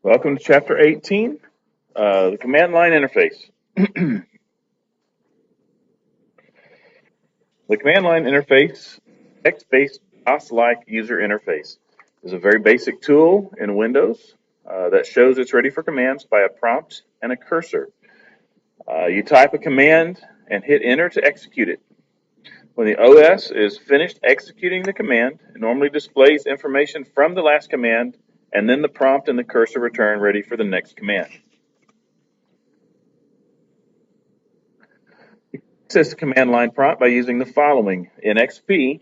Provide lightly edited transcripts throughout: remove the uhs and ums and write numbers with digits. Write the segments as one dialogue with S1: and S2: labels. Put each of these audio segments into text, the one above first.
S1: Welcome to Chapter 18, the Command Line Interface. The Command Line Interface, text-based DOS-like user interface, is a very basic tool in Windows that shows it's ready for commands by a prompt and a cursor. You type a command and hit Enter to execute it. When the OS is finished executing the command, it normally displays information from the last command, and then the prompt and the cursor return ready for the next command. Access the command line prompt by using the following. In XP,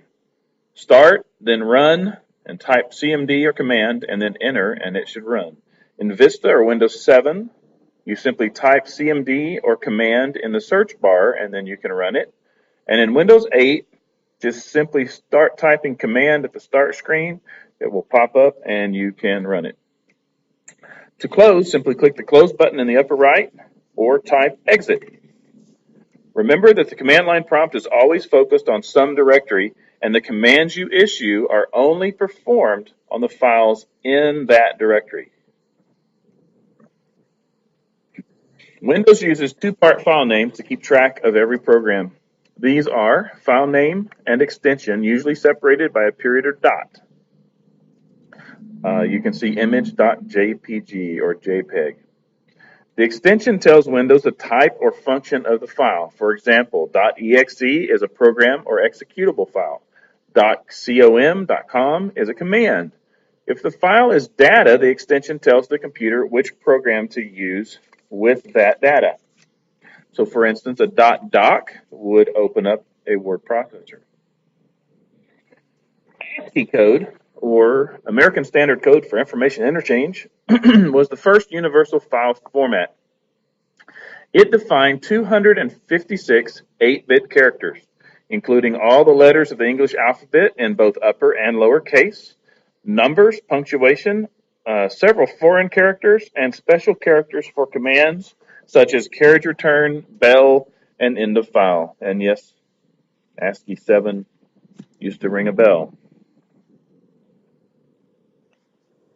S1: start, then run, and type CMD or command, and then enter, and it should run. In Vista or Windows 7, you simply type CMD or command in the search bar, and then you can run it. And in Windows 8, just simply start typing command at the start screen. It will pop up, and you can run it. To close, simply click the close button in the upper right, or type exit. Remember that the command line prompt is always focused on some directory, and the commands you issue are only performed on the files in that directory. Windows uses two-part file names to keep track of every program. These are file name and extension, usually separated by a period or dot. You can see image.jpg or JPEG. The extension tells Windows the type or function of the file. For example, .exe is a program or executable file. .com is a command. If the file is data, the extension tells the computer which program to use with that data. So, for instance, a .doc would open up a word processor. ASCII code, or American Standard Code for Information Interchange, was the first universal file format. It defined 256 8-bit characters, including all the letters of the English alphabet in both upper and lower case, numbers, punctuation, several foreign characters, and special characters for commands such as carriage return, bell, and end of file. And yes, ASCII 7 used to ring a bell.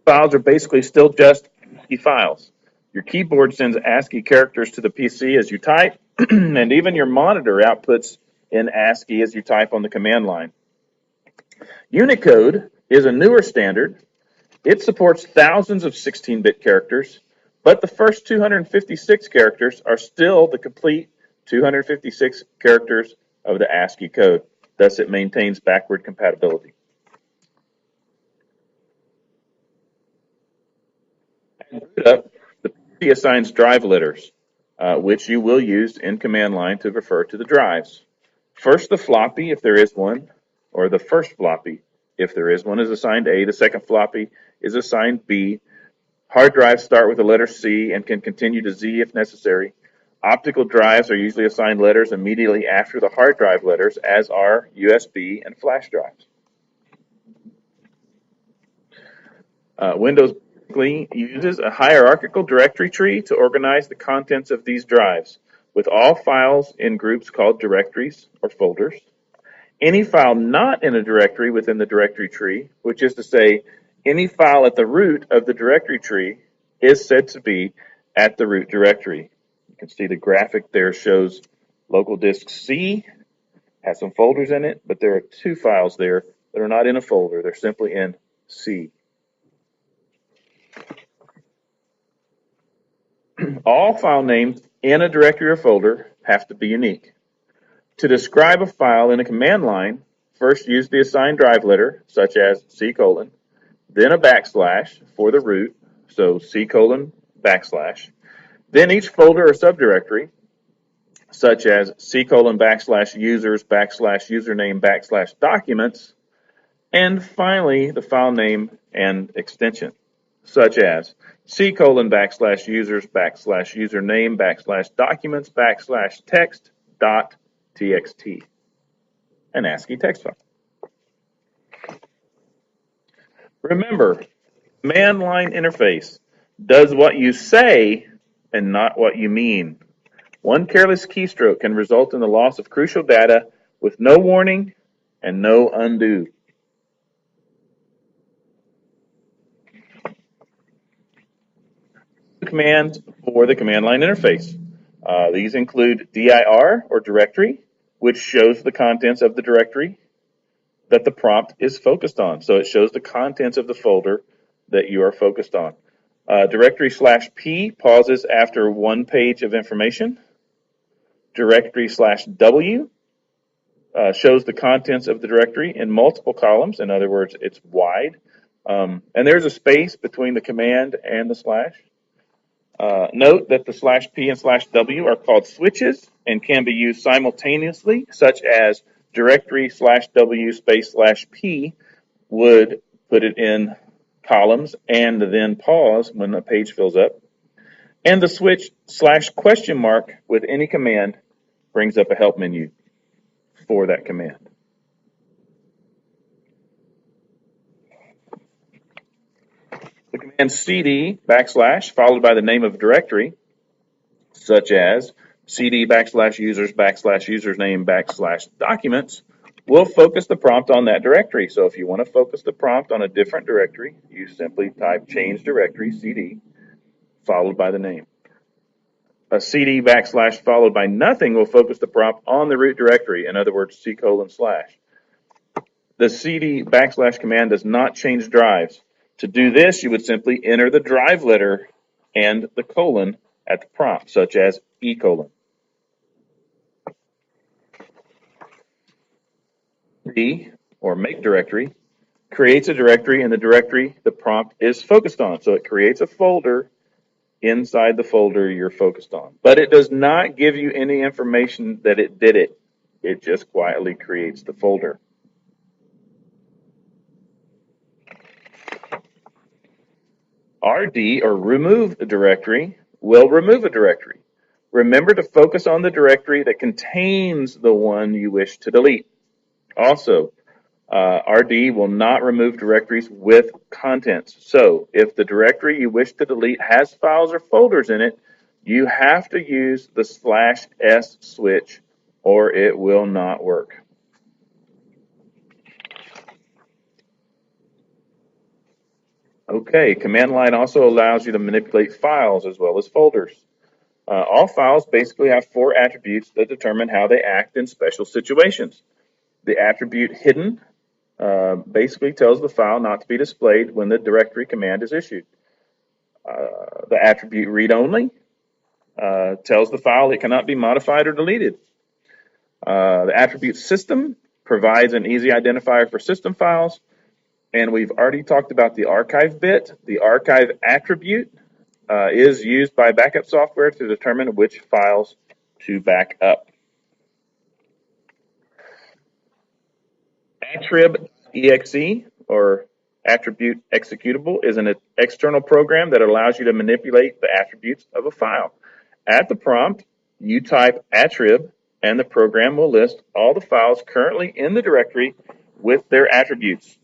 S1: Files are basically still just ASCII files. Your keyboard sends ASCII characters to the PC as you type, and even your monitor outputs in ASCII as you type on the command line. Unicode is a newer standard. It supports thousands of 16-bit characters, but the first 256 characters are still the complete 256 characters of the ASCII code. Thus, it maintains backward compatibility. Boot up, the PC assigns drive letters, which you will use in command line to refer to the drives. First, the floppy, if there is one, or the first floppy, if there is one, is assigned A. The second floppy is assigned B. Hard drives start with the letter C and can continue to Z if necessary. Optical drives are usually assigned letters immediately after the hard drive letters, as are USB and flash drives. Windows uses a hierarchical directory tree to organize the contents of these drives, with all files in groups called directories or folders. Any file not in a directory within the directory tree, which is to say, any file at the root of the directory tree, is said to be at the root directory. You can see the graphic there shows local disk C has some folders in it, but there are two files there that are not in a folder. They're simply in C. All file names in a directory or folder have to be unique. To describe a file in a command line, first use the assigned drive letter, such as C:, then a backslash for the root, so C:, backslash, then each folder or subdirectory, such as C:, users, username, documents, and finally the file name and extension, such as C:, users, username, documents, text, .txt, an ASCII text file. Remember, command line interface does what you say and not what you mean. One careless keystroke can result in the loss of crucial data with no warning and no undo. commands for the command line interface. These include dir, or directory, which shows the contents of the directory that the prompt is focused on. So it shows the contents of the folder that you are focused on. Directory /p pauses after one page of information. Directory /w shows the contents of the directory in multiple columns. In other words, it's wide. And there's a space between the command and the slash. Note that the /p and /w are called switches and can be used simultaneously, such as directory /w space /p would put it in columns and then pause when the page fills up. And the switch /? with any command brings up a help menu for that command. The command cd / followed by the name of a directory, such as cd /users /username /documents, will focus the prompt on that directory. So if you want to focus the prompt on a different directory, you simply type change directory cd followed by the name. A cd / followed by nothing will focus the prompt on the root directory, in other words, c:/. The cd / command does not change drives. To do this, you would simply enter the drive letter and the colon at the prompt, such as E:. D, or make directory, creates a directory in the directory the prompt is focused on. So it creates a folder inside the folder you're focused on. But it does not give you any information that it did it. It just quietly creates the folder. RD, or remove a directory, will remove a directory. Remember to focus on the directory that contains the one you wish to delete. Also, RD will not remove directories with contents. So if the directory you wish to delete has files or folders in it, you have to use the /s switch or it will not work. Okay, command line also allows you to manipulate files as well as folders. All files basically have 4 attributes that determine how they act in special situations. The attribute hidden basically tells the file not to be displayed when the directory command is issued. The attribute read-only tells the file it cannot be modified or deleted. The attribute system provides an easy identifier for system files. And we've already talked about the archive bit. The archive attribute is used by backup software to determine which files to back up. Attrib.exe, or attribute executable, is an external program that allows you to manipulate the attributes of a file. At the prompt, you type attrib, and the program will list all the files currently in the directory with their attributes.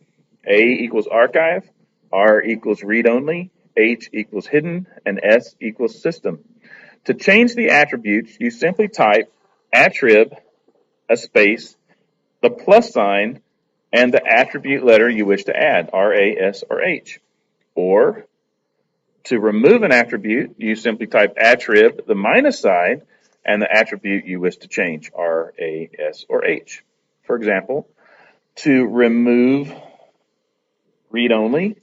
S1: A equals archive, R equals read-only, H equals hidden, and S equals system. To change the attributes, you simply type attrib, a space, the plus sign, and the attribute letter you wish to add, R, A, S, or H. Or, to remove an attribute, you simply type attrib, the minus sign, and the attribute you wish to change, R, A, S, or H. For example, to remove read-only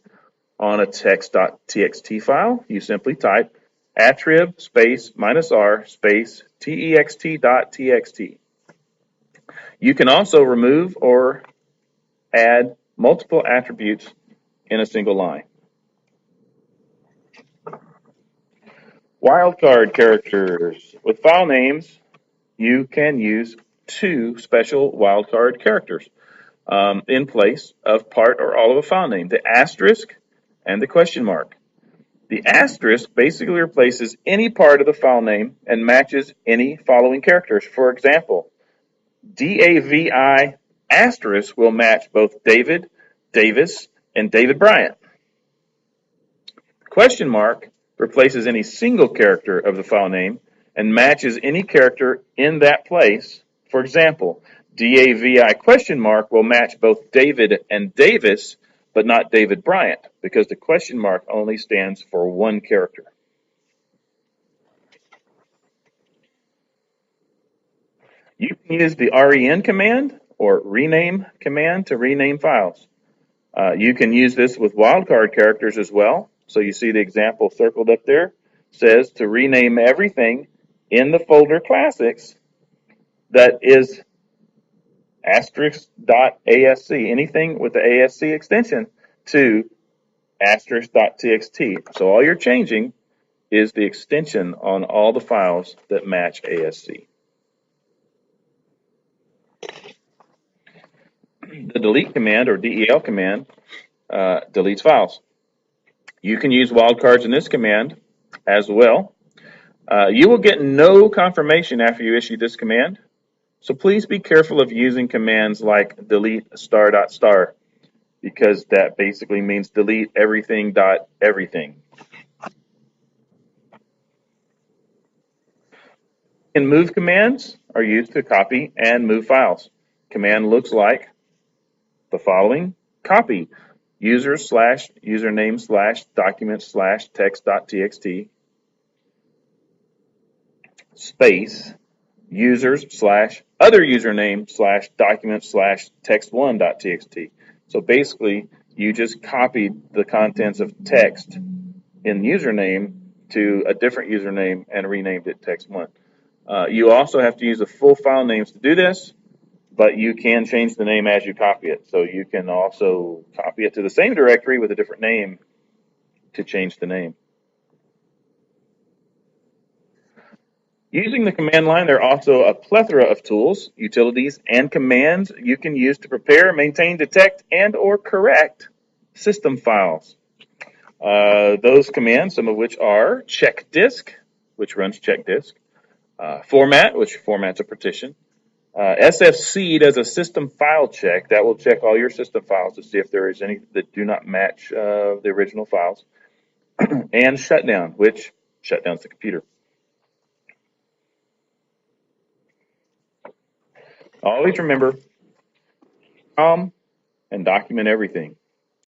S1: on a text.txt file, you simply type attrib space -r space text.txt. You can also remove or add multiple attributes in a single line. Wildcard characters. With file names, you can use 2 special wildcard characters in place of part or all of a file name, the asterisk and the question mark. The asterisk basically replaces any part of the file name and matches any following characters. For example, DAVI asterisk will match both David, Davis, and David Bryant. Question mark replaces any single character of the file name and matches any character in that place. For example, DAVI question mark will match both David and Davis, but not David Bryant, because the question mark only stands for one character. Use the REN command or rename command to rename files. You can use this with wildcard characters as well. So you see the example circled up there says to rename everything in the folder classics that is *.asc, anything with the ASC extension, to *.txt. So all you're changing is the extension on all the files that match ASC. The delete command or DEL command deletes files. You can use wildcards in this command as well. You will get no confirmation after you issue this command, so please be careful of using commands like delete *.star because that basically means delete everything .everything. And move commands are used to copy and move files. Command looks like the following: copy user/username/document/text.txt space users/other username/document/text1.txt. So basically, you just copied the contents of text in username to a different username and renamed it text1. You also have to use the full file names to do this, but you can change the name as you copy it. So you can also copy it to the same directory with a different name to change the name. Using the command line, there are also a plethora of tools, utilities, and commands you can use to prepare, maintain, detect, and or correct system files. Those commands, some of which are check disk, which runs check disk, format, which formats a partition, SFC does a system file check. That will check all your system files to see if there is any that do not match the original files, and shutdown, which shutdowns the computer. Always remember, and document everything.